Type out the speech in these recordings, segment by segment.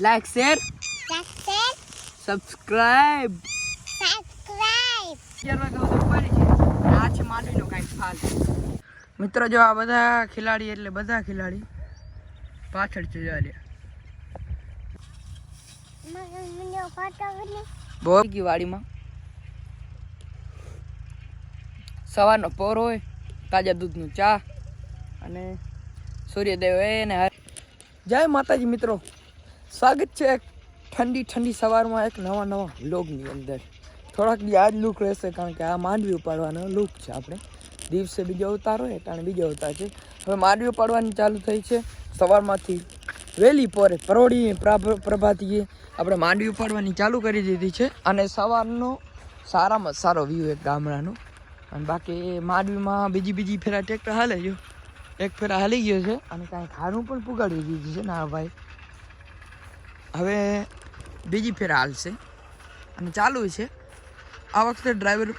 Like share subscribe આ છે માંડવીનો કાંઈક ફાલ. મિત્રો જો આ બધા ખેલાડી એટલે બધા ખેલાડી પાછળ છે ભોગી વાડીમાં સવારનો પોર હોય, તાજા દૂધનું ચા અને સૂર્યદેવ એને જય માતાજી. મિત્રો સ્વાગત છે એક ઠંડી ઠંડી સવારમાં એક નવા વ્લોગની અંદર. થોડાક દી આજ લુક રહેશે કારણ કે આ માંડવી ઉપાડવાનો લુક છે. આપણે દિવસે બીજો અવતાર હોય એટલે બીજો અવતાર છે. હવે માંડવી ઉપાડવાની ચાલુ થઈ છે સવારમાંથી વહેલી પોરે પરોળી પ્રભાતીએ આપણે માંડવી ઉપાડવાની ચાલુ કરી દીધી છે. અને સવારનો સારામાં સારો વ્યૂ એક ગામડાનો. અને બાકી માંડવીમાં બીજી ફેરા ટ્રેક્ટર હાલે જો એક ફેરા હાલી ગયો છે અને કાંઈ ખારું પણ પુગાડી દીધું છે ના ભાઈ. હવે બીજી ફેરા હાલશે અને ચાલુ છે. આ વખતે ડ્રાઈવર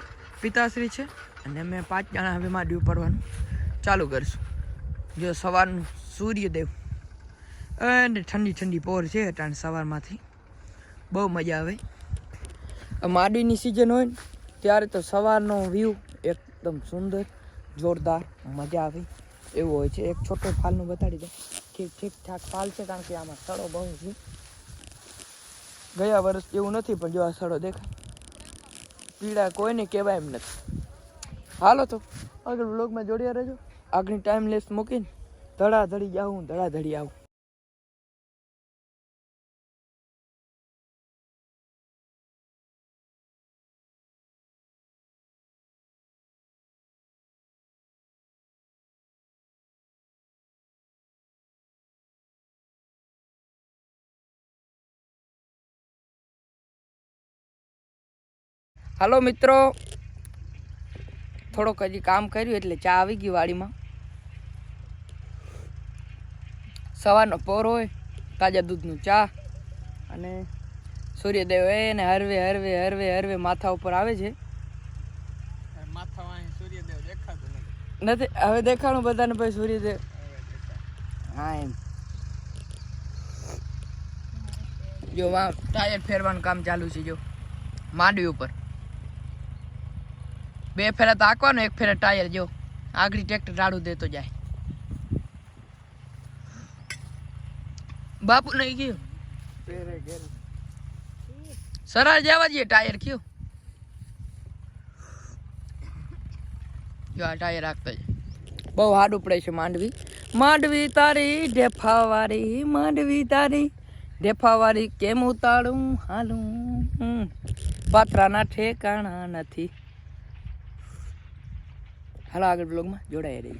પિતાશ્રી છે અને અમે 5 જણા હવે માંડવી ઉપાડવાનું ચાલુ કરીશું. જો સવારનું સૂર્યદેવ અને ઠંડી ઠંડી પોર છે એટલે સવારમાંથી બહુ મજા આવે. માંડવીની સિઝન હોય ને ત્યારે તો સવારનો વ્યૂ એકદમ સુંદર જોરદાર મજા આવે એવું હોય છે. એક છોટો ફાલનું બતાડી દો કે ઠીકઠાક ફાલ છે કારણ કે આમાં સડો બહુ છે. ગયા વર્ષ એવું નથી પણ જો આ સડો દેખાય પીડા કોઈને કહેવાય એમ નથી. હાલો તો આગળ વ્લોગમાં જોડ્યા રહેજો. આગળની ટાઈમ લેસ મૂકીને ધડાધડી જાઉં ધડાધડી આવું. હાલો મિત્રો, થોડોક હજી કામ કર્યું એટલે ચા આવી ગઈ વાડીમાં. સવારનો પોર હોય, તાજા દૂધનું ચા અને સૂર્યદેવ એને હરવે હરવે હરવે હરવે માથા ઉપર આવે છે. સૂર્યદેવ દેખાતું નથી. હવે દેખાણું બધાને ભાઈ સૂર્યદેવ. હા એમ જો ટાયર ફેરવાનું કામ ચાલુ છે. જો માંડવી ઉપર 2 ફેરા તો આંકવાનું, 1 ફેરા ટાયર. જો આગળ ટ્રેક્ટર રાડું દેતો જાય. બાપુ નહીં ગયું સરાર જવા દઈએ ટાયર કયો. જો આ ટાયર આંકતો જાય. બહુ હાડું પડે છે માંડવી તારી ઢેફાવાળી, માંડવી તારી ઢેફાવાળી કેમ ઉતાળું હાલું, પાત્રાના ઠેકાણા નથી. હાલો આગળ બ્લોગમાં જોડાઈ રહી.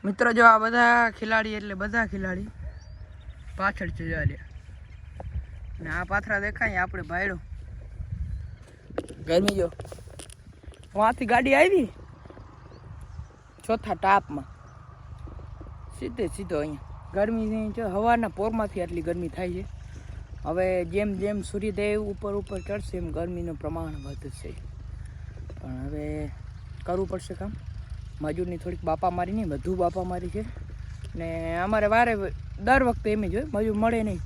મિત્રો જો આ બધા ખેલાડી એટલે બધા ખેલાડી પાછળ છે અને આ પાથરા દેખાય આપણે ભાઈડો ગરમી. જો વાંથી ગાડી આવી ચોથા ટાપમાં સીધો અહીંયા ગરમી જો હવાના પોરમાંથી આટલી ગરમી થાય છે. હવે જેમ જેમ સૂર્યદેવ ઉપર ચડશે એમ ગરમીનું પ્રમાણ વધશે. પણ હવે કરવું પડશે કામ. મજૂરની થોડીક બાપામારી નહીં, બધું બાપામારી છે ને અમારે વારે દર વખતે એમ જ હોય, મજૂર મળે નહીં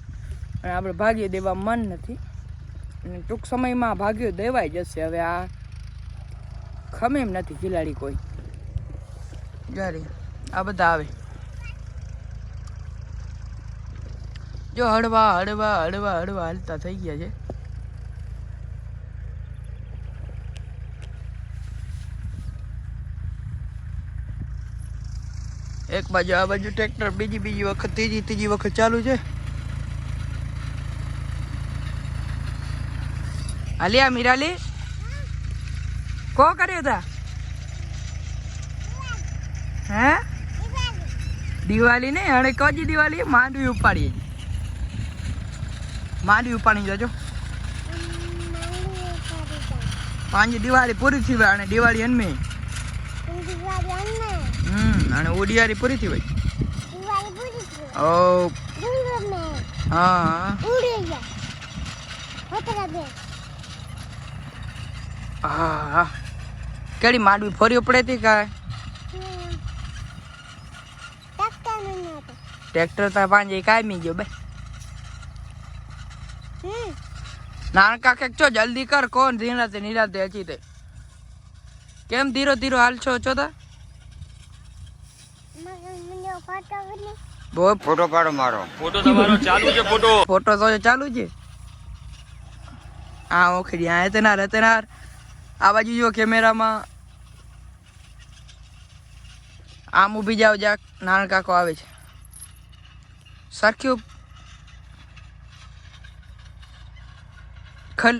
અને આપણે ભાગ્ય દેવા મન નથી અને ટૂંક સમયમાં ભાગ્યો દેવાઈ જશે. હવે આ ખમે એમ નથી ખિલાડી કોઈ. જ્યારે આ બધા આવે જો હળવા હાલતા થઈ ગયા છે. એક બાજુ આ બાજુ ટ્રેક્ટર બીજી વખત ત્રીજી વખત ચાલુ છે. આલિયા મીરાલી કો કર્યો તા હે દિવાળી ને હણે કોજી દિવાળી માંડવી ઉપાડીએ. માંડી ઉપાડી જજો. 5 દિવાળી પૂરી થઈ હોય અને દિવાળી અનમે અને ઉડિયારી પૂરી થઈ હોય. ઓ હા હા કેડી માંડવી ફરી પડે હતી કાંઈ ટ્રેક્ટર તો પાંજે કાયમી ગયો ભાઈ. નાનકા કે ચો જલ્દી કર કોણ ધીરાતે નિરાતે હજી તે કેમ ધીરો ધીરો હાલ છો તા બહુ ફોટો પાડો મારો. ફોટો તમારો ચાલુ છે. ફોટો તો ચાલુ છે. આ ઓખડી આ તેનાર આ બાજુ જો કેમેરામાં આમ ઊભી જાવ જાક નાના કાકો આવે છે સરખ્યું ખલ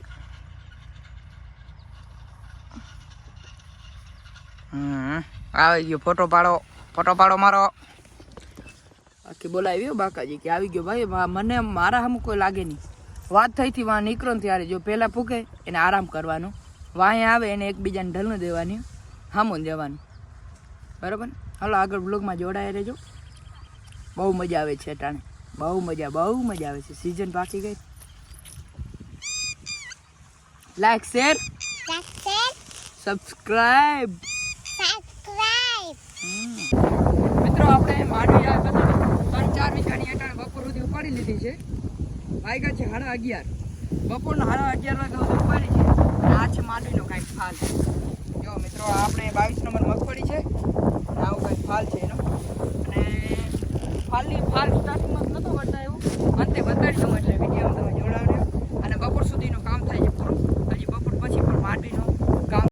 આવી ગયો ફોટો પાડો મારો. આખી બોલાવી બાકાજી કે આવી ગયો ભાઈ મને મારા સામું કોઈ લાગે નહીં. વાત થઈ હતી વાં નીકળો ને ત્યારે જો પહેલાં ફૂકે એને આરામ કરવાનો વાંહે આવે એને એકબીજાને ઢલને દેવાની સામું દેવાનું બરાબર. હાલો આગળ બ્લોગમાં જોડાયા રહેજો. બહુ મજા આવે છે ટાણે બહુ મજા આવે છે. સિઝન પાકી ગઈ. Like share subscribe. મિત્રો આપણે માંડવી આવે બધા 3-4 વીઘાની અટાણે બપોર સુધી ઉપાડી લીધી છે. વાગ્યા છે 11:30 બપોરના 11:30 વાગે ઉપાડી છે. આ છે માંડવીનો કાંઈક ફાલ. જો મિત્રો આપણે 22 નંબર મગફળી છે આવું કંઈક ફાલ છે એનો અને ફાલ સ્ટાર્ટિંગમાં નહોતો વળતા